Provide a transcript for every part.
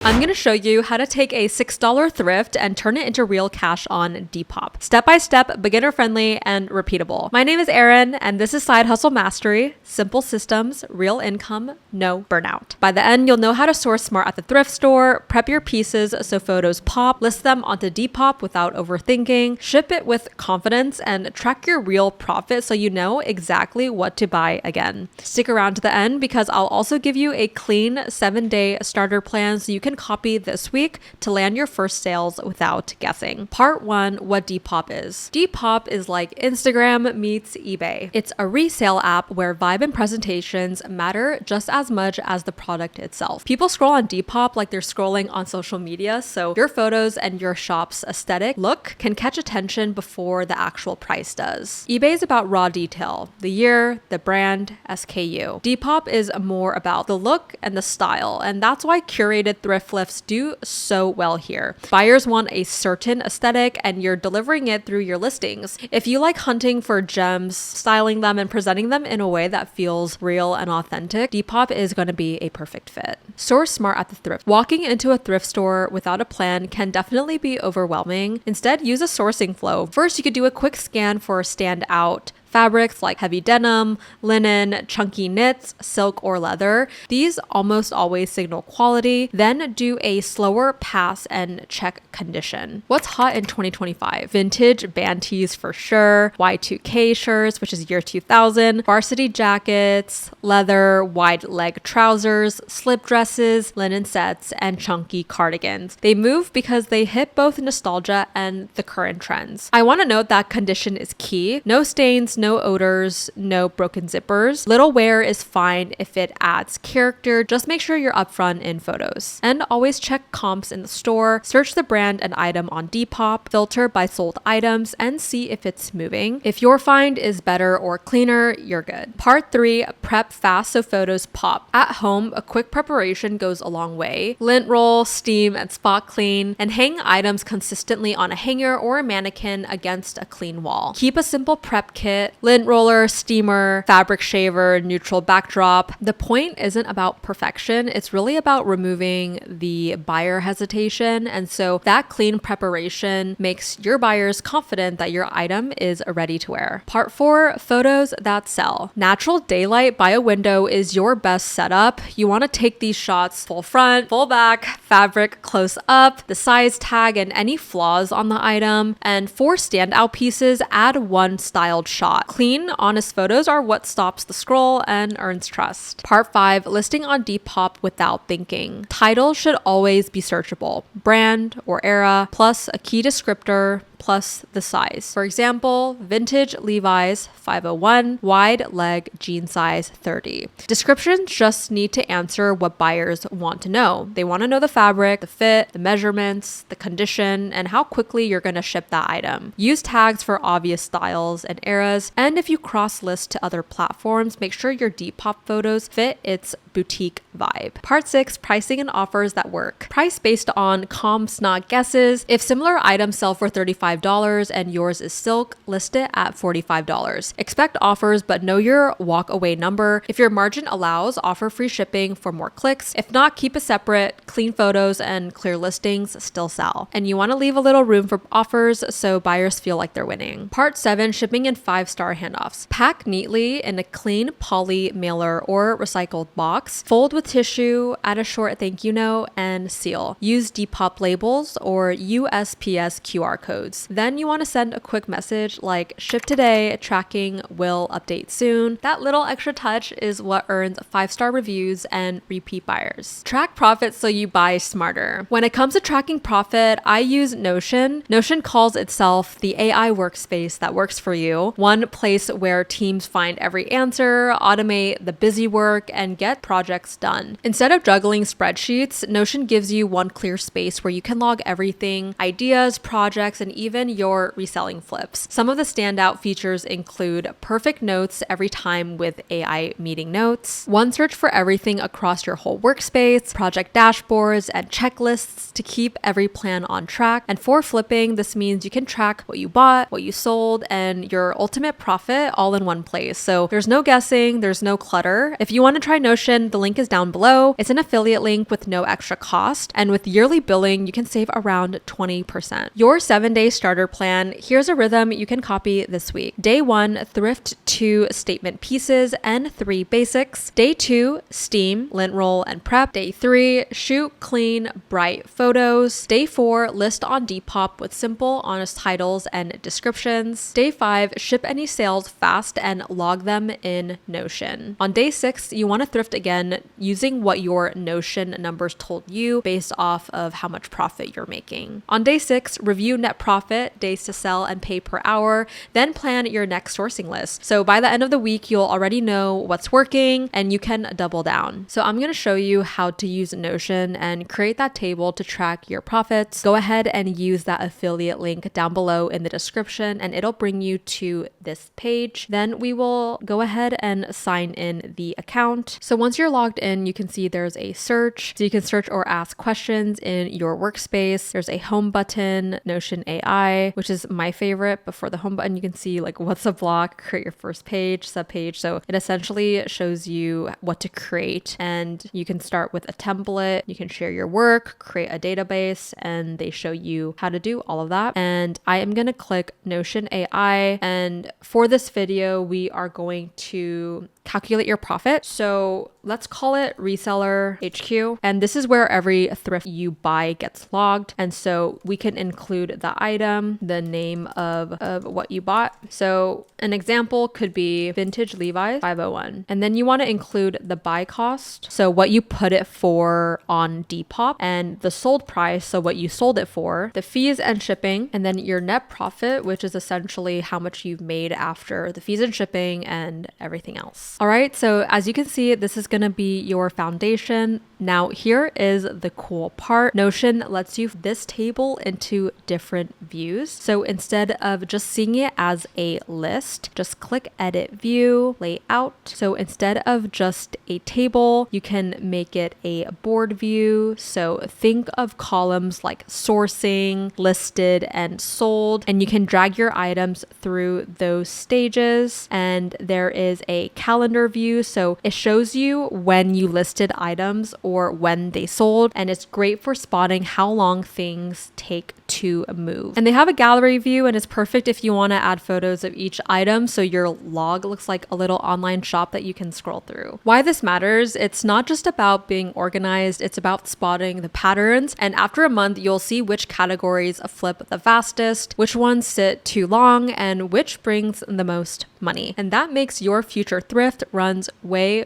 I'm going to show you how to take a $6 thrift and turn it into real cash on Depop. Step by step, beginner friendly, and repeatable. My name is Erin, and this is Side Hustle Mastery. Simple systems, real income, no burnout. By the end, you'll know how to source smart at the thrift store, prep your pieces so photos pop, list them onto Depop without overthinking, ship it with confidence, and track your real profit so you know exactly what to buy again. Stick around to the end because I'll also give you a clean 7-day starter plan so you can copy this week to land your first sales without guessing. Part 1, what Depop is. Depop is like Instagram meets eBay. It's a resale app where vibe and presentations matter just as much as the product itself. People scroll on Depop like they're scrolling on social media, so your photos and your shop's aesthetic look can catch attention before the actual price does. eBay is about raw detail, the year, the brand, SKU. Depop is more about the look and the style, and that's why curated thrift lifts do so well here. Buyers want a certain aesthetic and you're delivering it through your listings. If you like hunting for gems, styling them and presenting them in a way that feels real and authentic, Depop is going to be a perfect fit. Source smart at the thrift. Walking into a thrift store without a plan can definitely be overwhelming. Instead, use a sourcing flow. First, you could do a quick scan for standout fabrics like heavy denim, linen, chunky knits, silk, or leather. These almost always signal quality. Then do a slower pass and check condition. What's hot in 2025? Vintage band tees for sure, Y2K shirts, which is year 2000, varsity jackets, leather, wide leg trousers, slip dresses, linen sets, and chunky cardigans. They move because they hit both nostalgia and the current trends. I want to note that condition is key. No stains, no odors, no broken zippers. Little wear is fine if it adds character. Just make sure you're upfront in photos. And always check comps in the store. Search the brand and item on Depop. Filter by sold items and see if it's moving. If your find is better or cleaner, you're good. Part 3, prep fast so photos pop. At home, a quick preparation goes a long way. Lint roll, steam, and spot clean, and hang items consistently on a hanger or a mannequin against a clean wall. Keep a simple prep kit. Lint roller, steamer, fabric shaver, neutral backdrop. The point isn't about perfection. It's really about removing the buyer hesitation. And so that clean preparation makes your buyers confident that your item is ready to wear. Part 4, photos that sell. Natural daylight by a window is your best setup. You want to take these shots full front, full back, fabric close up, the size tag, and any flaws on the item. And for standout pieces, add one styled shot. Clean, honest photos are what stops the scroll and earns trust. Part 5, listing on Depop without thinking. Title should always be searchable. Brand or era, plus a key descriptor, plus the size. For example, vintage Levi's 501, wide leg jean size 30. Descriptions just need to answer what buyers want to know. They want to know the fabric, the fit, the measurements, the condition, and how quickly you're going to ship that item. Use tags for obvious styles and eras, and if you cross-list to other platforms, make sure your Depop photos fit its boutique vibe. Part 6, pricing and offers that work. Price based on comps, not guesses. If similar items sell for $35 and yours is silk, list it at $45. Expect offers, but know your walk away number. If your margin allows, offer free shipping for more clicks. If not, keep it separate. Clean photos and clear listings still sell. And you want to leave a little room for offers so buyers feel like they're winning. Part 7, shipping in 5-star handoffs. Pack neatly in a clean poly mailer or recycled box. Fold with tissue, add a short thank you note, and seal. Use Depop labels or USPS QR codes. Then you want to send a quick message like ship today, tracking will update soon. That little extra touch is what earns 5-star reviews and repeat buyers. Track profits so you buy smarter. When it comes to tracking profit, I use Notion. Notion calls itself the AI workspace that works for you. One place where teams find every answer, automate the busy work, and get projects done. Instead of juggling spreadsheets, Notion gives you one clear space where you can log everything, ideas, projects, and even even your reselling flips. Some of the standout features include perfect notes every time with AI meeting notes, one search for everything across your whole workspace, project dashboards and checklists to keep every plan on track. And for flipping, this means you can track what you bought, what you sold, and your ultimate profit all in one place. So there's no guessing, there's no clutter. If you want to try Notion, the link is down below. It's an affiliate link with no extra cost. And with yearly billing, you can save around 20%. Your 7-day starter plan, here's a rhythm you can copy this week. Day 1, thrift 2 statement pieces and 3 basics. Day 2, steam, lint roll, and prep. Day 3, shoot clean, bright photos. Day 4, list on Depop with simple, honest titles and descriptions. Day 5, ship any sales fast and log them in Notion. On day 6, you want to thrift again using what your Notion numbers told you based off of how much profit you're making. On day 6, review net profit, days to sell, and pay per hour, then plan your next sourcing list. So by the end of the week, you'll already know what's working and you can double down. So I'm going to show you how to use Notion and create that table to track your profits. Go ahead and use that affiliate link down below in the description and it'll bring you to this page. Then we will go ahead and sign in the account. So once you're logged in, you can see there's a search. So you can search or ask questions in your workspace. There's a home button, Notion AI, which is my favorite. Before the home button, you can see like what's a block, create your first page, subpage. So it essentially shows you what to create and you can start with a template. You can share your work, create a database, and they show you how to do all of that. And I am going to click Notion AI. And for this video, we are going to calculate your profit. So let's call it reseller HQ. And this is where every thrift you buy gets logged. And so we can include the item, the name of what you bought. So an example could be vintage Levi's 501. And then you want to include the buy cost. So what you put it for on Depop, and the sold price. So what you sold it for, the fees and shipping, and then your net profit, which is essentially how much you've made after the fees and shipping and everything else. All right, so as you can see, this is going to be your foundation. Now here is the cool part. Notion lets you this table into different views. So instead of just seeing it as a list, just click edit view, layout. So instead of just a table, you can make it a board view. So think of columns like sourcing, listed, and sold, and you can drag your items through those stages. And there is a calendar view. So it shows you when you listed items or when they sold, and it's great for spotting how long things take to move. And they have a gallery view, and it's perfect if you want to add photos of each item so your log looks like a little online shop that you can scroll through. Why this matters, it's not just about being organized, it's about spotting the patterns. And after a month, you'll see which categories flip the fastest, which ones sit too long, and which brings the most money. And that makes your future thrift runs way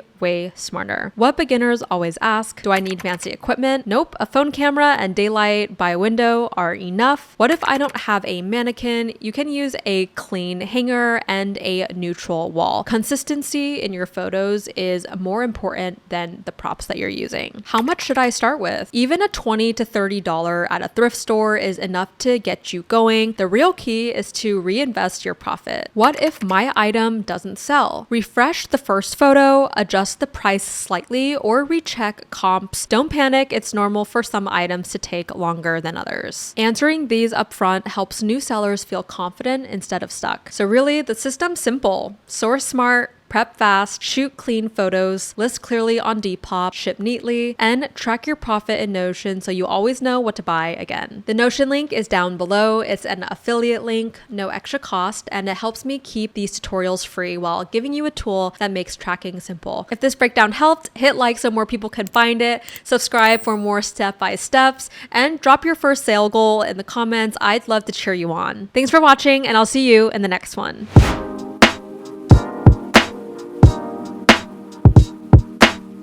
smarter. What beginners always ask, do I need fancy equipment? Nope, a phone camera and daylight by a window are enough. What if I don't have a mannequin? You can use a clean hanger and a neutral wall. Consistency in your photos is more important than the props that you're using. How much should I start with? Even a $20 to $30 at a thrift store is enough to get you going. The real key is to reinvest your profit. What if my item doesn't sell? Refresh the first photo, adjust the price slightly, or recheck comps. Don't panic, it's normal for some items to take longer than others. Answering these upfront helps new sellers feel confident instead of stuck. So really, the system's simple. Source smart, prep fast, shoot clean photos, list clearly on Depop, ship neatly, and track your profit in Notion so you always know what to buy again. The Notion link is down below. It's an affiliate link, no extra cost, and it helps me keep these tutorials free while giving you a tool that makes tracking simple. If this breakdown helped, hit like so more people can find it, subscribe for more step-by-steps, and drop your first sale goal in the comments. I'd love to cheer you on. Thanks for watching, and I'll see you in the next one.